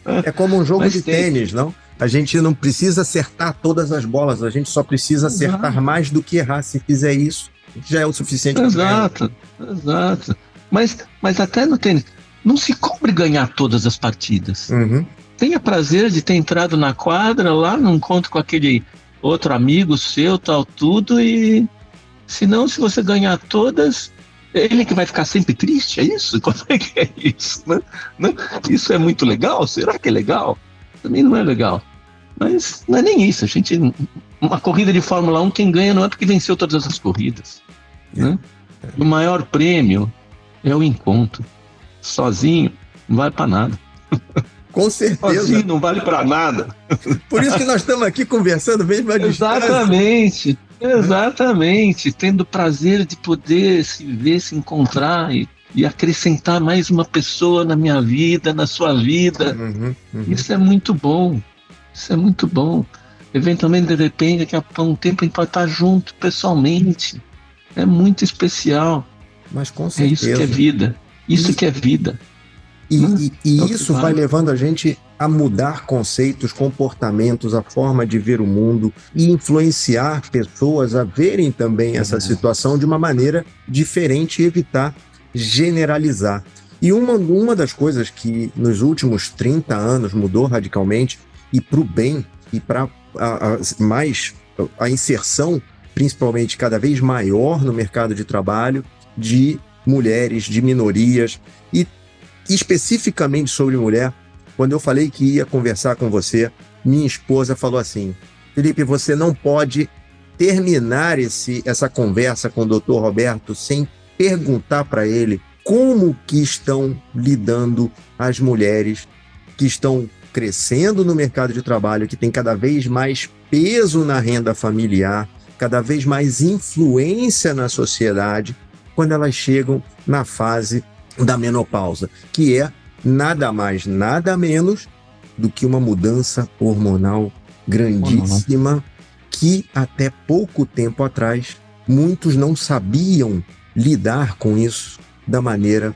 S2: É como um jogo
S3: Mas
S2: de
S3: tem.
S2: tênis, não? A gente não precisa acertar todas as bolas, a gente só precisa acertar mais do que errar. Se fizer isso, já é o suficiente.
S3: Exato. Mas até no tênis, não se cobre ganhar todas as partidas.
S2: Uhum.
S3: Tenha prazer de ter entrado na quadra lá, num encontro com aquele outro amigo seu, tal, tudo, e senão, se você ganhar todas, ele que vai ficar sempre triste, é isso? Como é que é isso? Não, isso é muito legal? Será que é legal? Também não é legal. Mas não é nem isso. Uma corrida de Fórmula 1, quem ganha não é porque venceu todas as corridas. Né? O maior prêmio é o encontro. Sozinho não vale para nada.
S2: Com certeza.
S3: Sozinho não vale para nada.
S2: Por isso que nós estamos aqui conversando mesmo à distância.
S3: Exatamente. Tendo prazer de poder se ver, se encontrar e acrescentar mais uma pessoa na minha vida, na sua vida.
S2: Uhum.
S3: Isso é muito bom. Isso é muito bom. Eventualmente, de repente, daqui a um tempo a gente pode estar junto pessoalmente. É muito especial.
S2: Mas com certeza.
S3: É isso que é vida. Isso que é vida.
S2: E isso vai levando a gente a mudar conceitos, comportamentos, a forma de ver o mundo e influenciar pessoas a verem também essa situação de uma maneira diferente e evitar generalizar. E uma das coisas que nos últimos 30 anos mudou radicalmente e para o bem e para a inserção, principalmente cada vez maior no mercado de trabalho, de mulheres, de minorias e especificamente sobre mulher. Quando eu falei que ia conversar com você, minha esposa falou assim: Felipe, você não pode terminar essa conversa com o Dr. Roberto sem perguntar para ele como que estão lidando as mulheres que estão crescendo no mercado de trabalho, que tem cada vez mais peso na renda familiar, cada vez mais influência na sociedade, quando elas chegam na fase da menopausa, que é nada mais, nada menos do que uma mudança hormonal grandíssima, que até pouco tempo atrás muitos não sabiam lidar com isso da maneira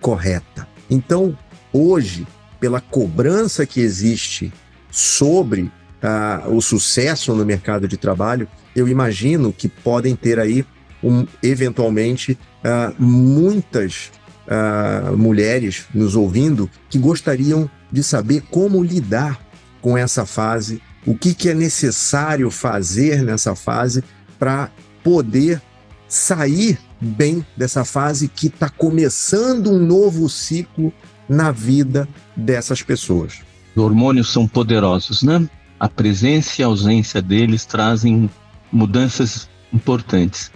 S2: correta. Então, hoje, pela cobrança que existe sobre o sucesso no mercado de trabalho, eu imagino que podem ter aí, eventualmente, muitas mulheres nos ouvindo que gostariam de saber como lidar com essa fase, o que é necessário fazer nessa fase para poder sair bem dessa fase que está começando um novo ciclo na vida dessas pessoas.
S3: Os hormônios são poderosos, né? A presença e a ausência deles trazem mudanças importantes.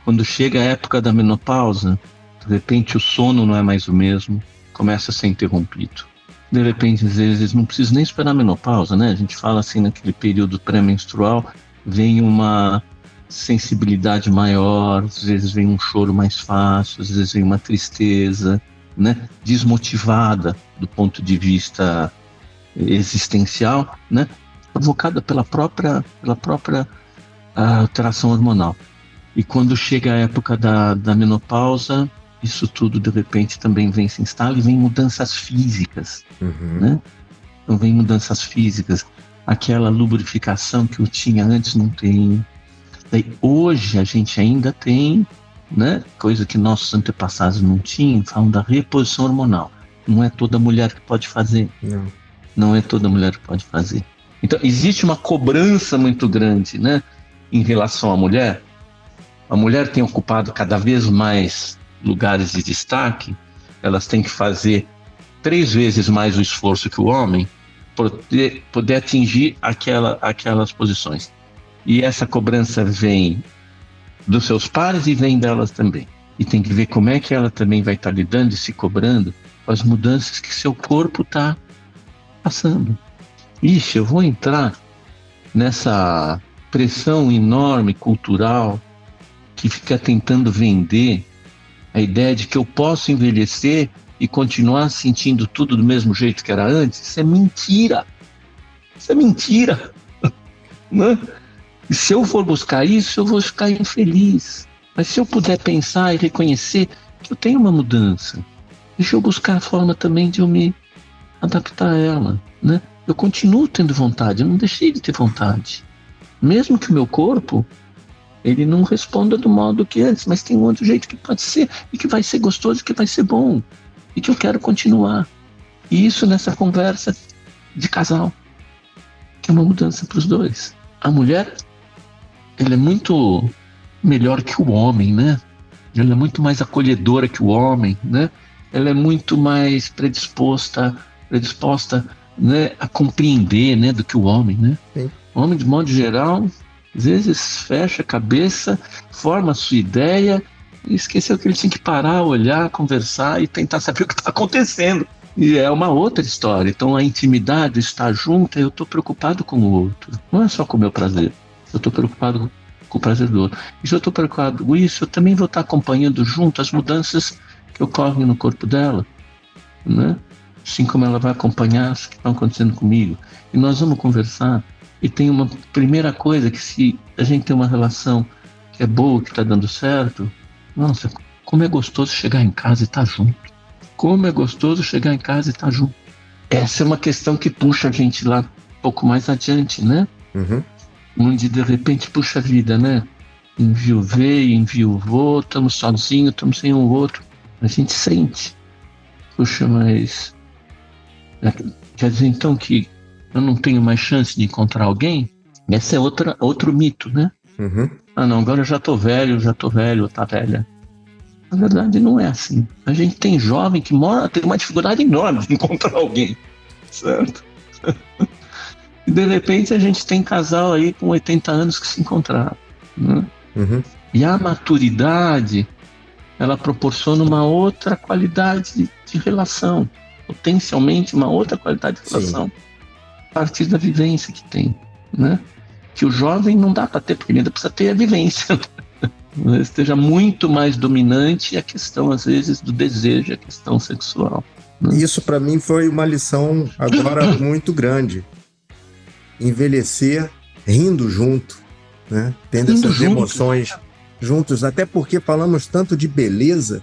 S3: Quando chega a época da menopausa, de repente o sono não é mais o mesmo, começa a ser interrompido. De repente, às vezes, não precisa nem esperar a menopausa, né? A gente fala assim, naquele período pré-menstrual, vem uma sensibilidade maior, às vezes vem um choro mais fácil, às vezes vem uma tristeza, né? Desmotivada do ponto de vista existencial, né? Provocada pela própria alteração hormonal. E quando chega a época da menopausa, isso tudo de repente também vem se instala e vem mudanças físicas, né? Então vem mudanças físicas, aquela lubrificação que eu tinha antes não tem. Daí, hoje a gente ainda tem, né? Coisa que nossos antepassados não tinham, falam da reposição hormonal. Não é toda mulher que pode fazer. Não é toda mulher que pode fazer. Então existe uma cobrança muito grande, né? Em relação à mulher. A mulher tem ocupado cada vez mais lugares de destaque, elas têm que fazer 3 vezes mais o esforço que o homem para poder atingir aquelas posições. E essa cobrança vem dos seus pares e vem delas também. E tem que ver como é que ela também vai estar lidando e se cobrando com as mudanças que seu corpo está passando. Ixi, eu vou entrar nessa pressão enorme cultural que fica tentando vender a ideia de que eu posso envelhecer e continuar sentindo tudo do mesmo jeito que era antes. Isso é mentira. Isso é mentira. Né? E se eu for buscar isso, eu vou ficar infeliz. Mas se eu puder pensar e reconhecer que eu tenho uma mudança, deixa eu buscar a forma também de eu me adaptar a ela. Né? Eu continuo tendo vontade, eu não deixei de ter vontade. Mesmo que o meu corpo ele não responda do modo que antes, mas tem um outro jeito que pode ser, e que vai ser gostoso, que vai ser bom, e que eu quero continuar. E isso nessa conversa de casal, que é uma mudança para os dois. A mulher, ela é muito melhor que o homem, né? Ela é muito mais acolhedora que o homem, né? Ela é muito mais predisposta, né, a compreender, né, do que o homem, né?
S2: Sim.
S3: O homem, de modo geral, às vezes fecha a cabeça, forma a sua ideia e esqueceu que ele tinha que parar, olhar, conversar e tentar saber o que está acontecendo. E é uma outra história. Então a intimidade, estar junto, eu estou preocupado com o outro. Não é só com o meu prazer. Eu estou preocupado com o prazer do outro. E se eu estou preocupado com isso, eu também vou estar acompanhando junto as mudanças que ocorrem no corpo dela, né? Assim como ela vai acompanhar as que estão acontecendo comigo. E nós vamos conversar. E tem uma primeira coisa que, se a gente tem uma relação que é boa, que está dando certo, nossa, como é gostoso chegar em casa e estar junto. Como é gostoso chegar em casa e estar junto. Essa é uma questão que puxa a gente lá um pouco mais adiante, né? Onde de repente, puxa a vida, né? Enviuvei, enviuvou, estamos sozinhos, estamos sem um outro. A gente sente. Puxa, mas... quer dizer então que eu não tenho mais chance de encontrar alguém? Esse é outro mito, né? Ah, não, agora eu já tô velho, tá velha. Na verdade, não é assim. A gente tem jovem que tem uma dificuldade enorme de encontrar alguém, certo? E de repente a gente tem casal aí com 80 anos que se encontraram, né? E a maturidade, ela proporciona uma outra qualidade de relação, potencialmente uma outra qualidade de relação. Sim. A partir da vivência que tem, né? Que o jovem não dá para ter, porque ele ainda precisa ter a vivência. Esteja muito mais dominante a questão, às vezes, do desejo, a questão sexual, né?
S2: Isso para mim foi uma lição agora muito grande. Envelhecer rindo junto, né? Tendo rindo essas emoções juntos, até porque falamos tanto de beleza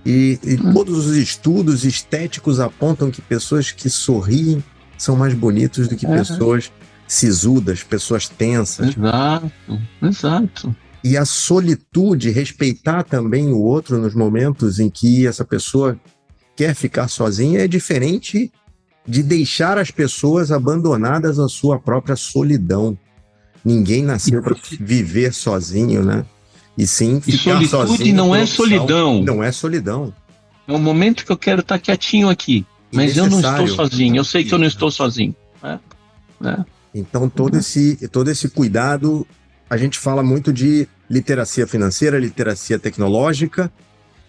S2: e todos os estudos estéticos apontam que pessoas que sorriem são mais bonitos do que pessoas sisudas, pessoas tensas.
S3: Exato.
S2: E a solitude, respeitar também o outro nos momentos em que essa pessoa quer ficar sozinha, é diferente de deixar as pessoas abandonadas à sua própria solidão. Ninguém nasceu para viver sozinho, né? E sim,
S3: E
S2: ficar
S3: solitude
S2: sozinho
S3: não
S2: por
S3: é
S2: opção.
S3: solidão.
S2: Não é solidão.
S3: É um momento que eu quero estar quietinho aqui, mas eu não estou
S2: Necessário.
S3: sozinho. Eu sei que eu não estou sozinho. Né?
S2: Então, todo esse cuidado, a gente fala muito de literacia financeira, literacia tecnológica,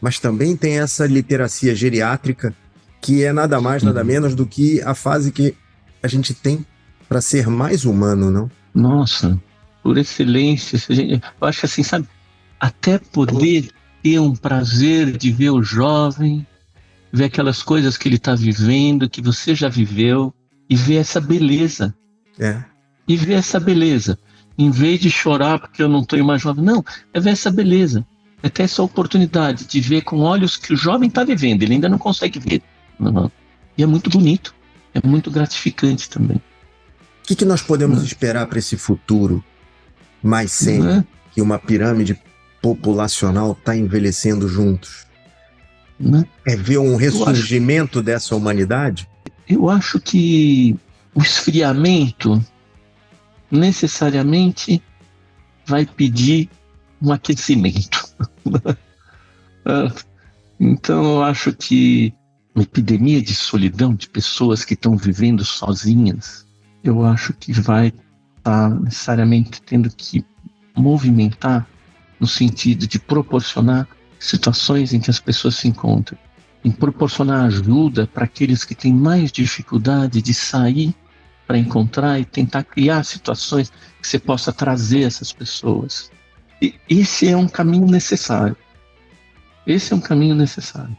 S2: mas também tem essa literacia geriátrica, que é nada mais, nada menos do que a fase que a gente tem para ser mais humano, não?
S3: Nossa, por excelência. Eu acho assim, sabe? Até poder ter um prazer de ver o jovem, ver aquelas coisas que ele está vivendo, que você já viveu, e ver essa beleza. E ver essa beleza. Em vez de chorar porque eu não estou mais jovem, não, é ver essa beleza. É ter essa oportunidade de ver com olhos que o jovem está vivendo, ele ainda não consegue ver. Não. E é muito bonito, é muito gratificante também.
S2: O que nós podemos esperar para esse futuro mais sênior, que uma pirâmide populacional está envelhecendo juntos? É ver um ressurgimento dessa humanidade?
S3: Eu acho que o esfriamento necessariamente vai pedir um aquecimento. Então eu acho que uma epidemia de solidão, de pessoas que estão vivendo sozinhas, eu acho que vai estar necessariamente tendo que movimentar no sentido de proporcionar situações em que as pessoas se encontram, em proporcionar ajuda para aqueles que têm mais dificuldade de sair para encontrar e tentar criar situações que você possa trazer essas pessoas. E esse é um caminho necessário. Esse é um caminho necessário.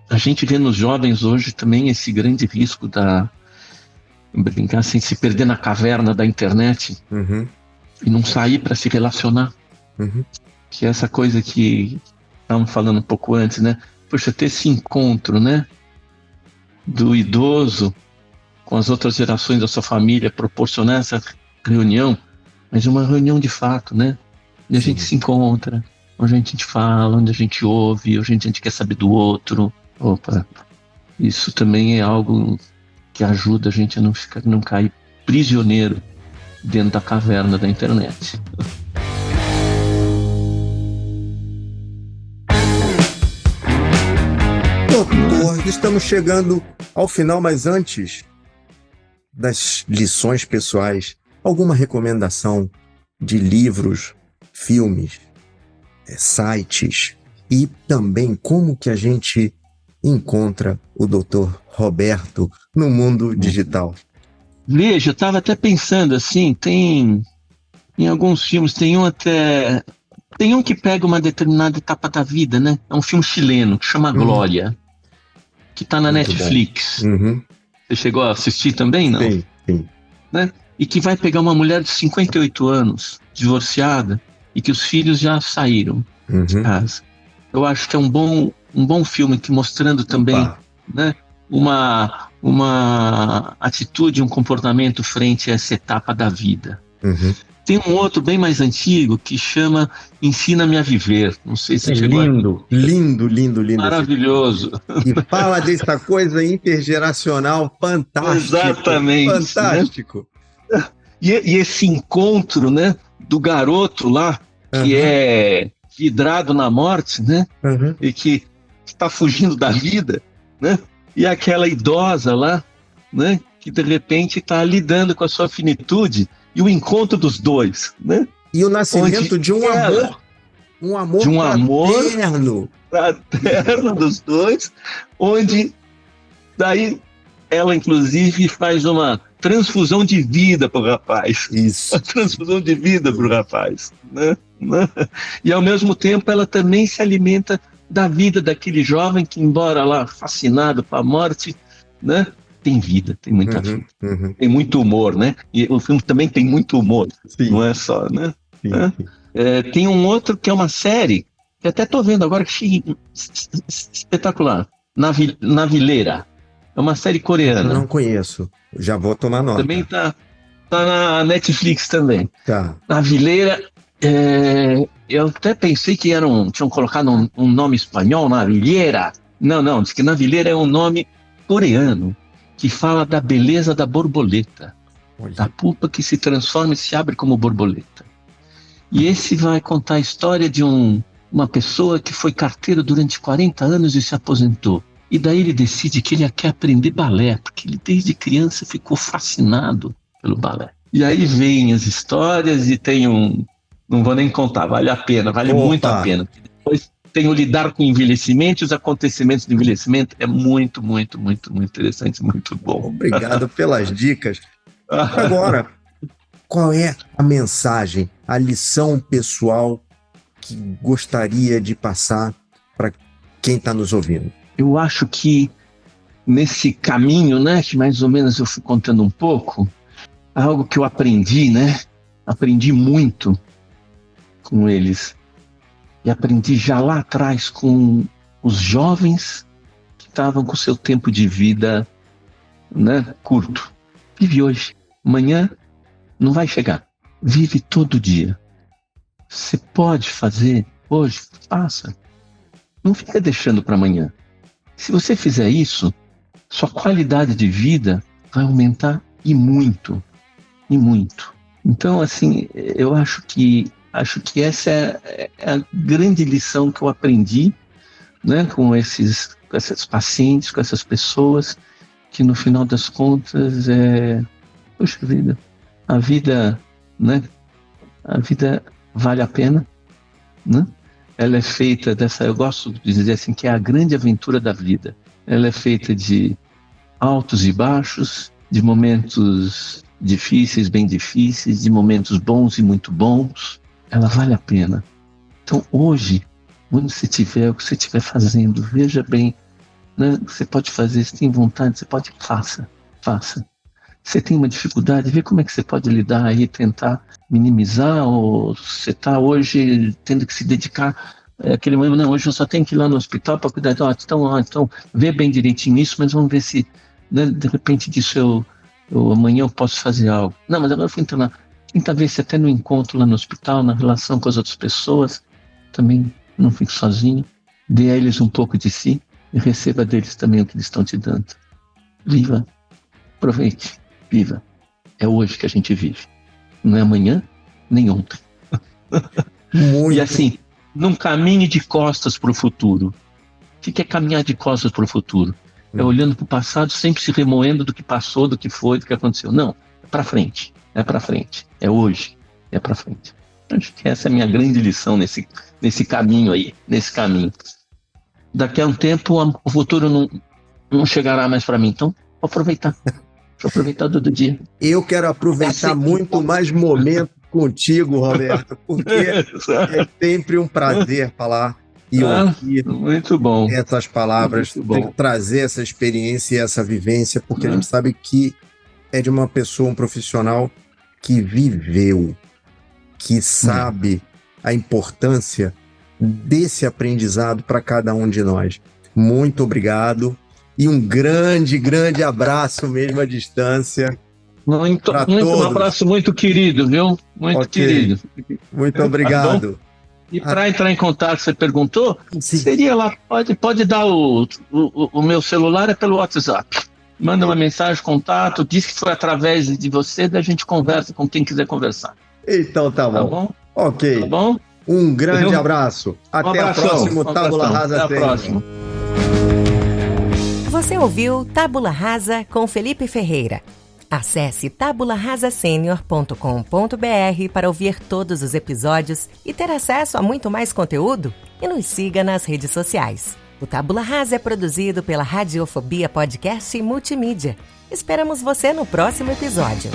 S3: A gente vê nos jovens hoje também esse grande risco brincar assim, se perder na caverna da internet e não sair para se relacionar. Que é essa coisa que estávamos falando um pouco antes, né? Poxa, ter esse encontro, né? Do idoso com as outras gerações da sua família, proporcionar essa reunião, mas uma reunião de fato, né? Onde a gente se encontra, onde a gente fala, onde a gente ouve, onde a gente quer saber do outro. Opa, isso também é algo que ajuda a gente a não cair prisioneiro dentro da caverna da internet.
S2: Doutor, estamos chegando ao final, mas antes das lições pessoais, alguma recomendação de livros, filmes, sites e também como que a gente encontra o Dr. Roberto no mundo digital?
S3: Veja, eu estava até pensando assim, tem em alguns filmes, tem um que pega uma determinada etapa da vida, né? É um filme chileno que chama Glória, que está na Netflix. Você chegou a assistir também, não?
S2: Sim.
S3: Né? E que vai pegar uma mulher de 58 anos, divorciada, e que os filhos já saíram de casa. Eu acho que é um bom filme que mostrando também, né, uma atitude, um comportamento frente a essa etapa da vida. Tem um outro bem mais antigo que chama Ensina-me a Viver. Não sei se chegou a...
S2: Lindo.
S3: Maravilhoso.
S2: E fala dessa coisa intergeracional fantástica.
S3: Exatamente.
S2: Fantástico.
S3: Né? E esse encontro, né, do garoto lá, que é vidrado na morte, né? E que está fugindo da vida, né? E aquela idosa lá, né? Que de repente está lidando com a sua finitude e o encontro dos dois, né?
S2: E o nascimento de um amor fraterno
S3: dos dois, onde daí ela inclusive faz uma transfusão de vida para o rapaz.
S2: Isso.
S3: Uma transfusão de vida para o rapaz, né? E ao mesmo tempo ela também se alimenta da vida daquele jovem que, embora lá fascinado com a morte, né? Tem vida, tem muita vida. Tem muito humor, né? E o filme também tem muito humor, não é só, né?
S2: Sim.
S3: Tem um outro que é uma série, que até estou vendo agora, que achei espetacular, Navileira. É uma série coreana.
S2: Eu não conheço, já vou tomar nota.
S3: Também tá na Netflix também.
S2: Tá.
S3: Navileira, eu até pensei que tinham colocado um nome espanhol, Navileira. Não, diz que Navileira é um nome coreano, que fala da beleza da borboleta. Olha. Da pupa que se transforma e se abre como borboleta. E esse vai contar a história de uma pessoa que foi carteiro durante 40 anos e se aposentou. E daí ele decide que ele quer aprender balé, porque ele desde criança ficou fascinado pelo balé. E aí vem as histórias e tem não vou nem contar, vale a pena, vale muito a pena. Depois tem o lidar com o envelhecimento e os acontecimentos do envelhecimento. É muito, muito, muito, muito interessante, muito bom.
S2: Obrigado pelas dicas. Agora, qual é a mensagem, a lição pessoal que gostaria de passar para quem está nos ouvindo?
S3: Eu acho que nesse caminho, né, que mais ou menos eu fui contando um pouco, algo que eu aprendi, né? Aprendi muito com eles. E aprendi já lá atrás com os jovens que estavam com seu tempo de vida, né, curto. Vive hoje. Amanhã não vai chegar. Vive todo dia. Você pode fazer hoje, faça. Não fica deixando para amanhã. Se você fizer isso, sua qualidade de vida vai aumentar e muito. E muito. Então, assim, eu acho que essa é a grande lição que eu aprendi, né, com esses pacientes, com essas pessoas, que no final das contas poxa vida, a vida, né, a vida vale a pena, né? Ela é feita eu gosto de dizer assim, que é a grande aventura da vida. Ela é feita de altos e baixos, de momentos difíceis, bem difíceis, de momentos bons e muito bons. Ela vale a pena. Então hoje, onde você estiver, o que você estiver fazendo, veja bem, né? Você pode fazer, se tem vontade, você pode, faça. Você tem uma dificuldade, vê como é que você pode lidar aí, tentar minimizar, ou você está hoje tendo que se dedicar aquele momento, não, hoje eu só tenho que ir lá no hospital para cuidar, então vê bem direitinho isso, mas vamos ver se, né, de repente disso amanhã eu posso fazer algo. Não, mas agora eu fui internar. Tenta ver se até no encontro lá no hospital, na relação com as outras pessoas, também não fique sozinho. Dê a eles um pouco de si e receba deles também o que eles estão te dando. Viva, aproveite, viva. É hoje que a gente vive. Não é amanhã, nem ontem.
S2: Muito.
S3: E assim, não caminhe de costas para o futuro. O que é caminhar de costas para o futuro? É olhando para o passado, sempre se remoendo do que passou, do que foi, do que aconteceu. Não, é para frente. É para frente, é hoje, é para frente. Acho que essa é a minha grande lição nesse caminho aí, nesse caminho. Daqui a um tempo o futuro não chegará mais para mim, então vou aproveitar. Vou aproveitar todo dia.
S2: Eu quero aproveitar muito mais momentos contigo, Roberto, porque é sempre um prazer falar e ouvir
S3: muito bom.
S2: Essas palavras, trazer essa experiência e essa vivência, porque a gente sabe que é de uma pessoa, um profissional que viveu, que sabe a importância desse aprendizado para cada um de nós. Muito obrigado e um grande, grande abraço mesmo à distância.
S3: Um abraço muito querido, viu? Muito querido.
S2: Muito obrigado.
S3: E para entrar em contato, você perguntou?
S2: Sim.
S3: Seria lá, pode dar o meu celular, é pelo WhatsApp. Manda uma mensagem, contato, diz que foi através de você, daí a gente conversa com quem quiser conversar.
S2: Então tá bom.
S3: Tá bom?
S2: Ok.
S3: Tá bom?
S2: Um grande abraço. Até a próxima Tábula Rasa.
S3: Até a próxima.
S1: Você ouviu Tábula Rasa com Felipe Ferreira. Acesse tabularasasenior.com.br para ouvir todos os episódios e ter acesso a muito mais conteúdo. E nos siga nas redes sociais. O Tábula Rasa é produzido pela Radiofobia Podcast e Multimídia. Esperamos você no próximo episódio.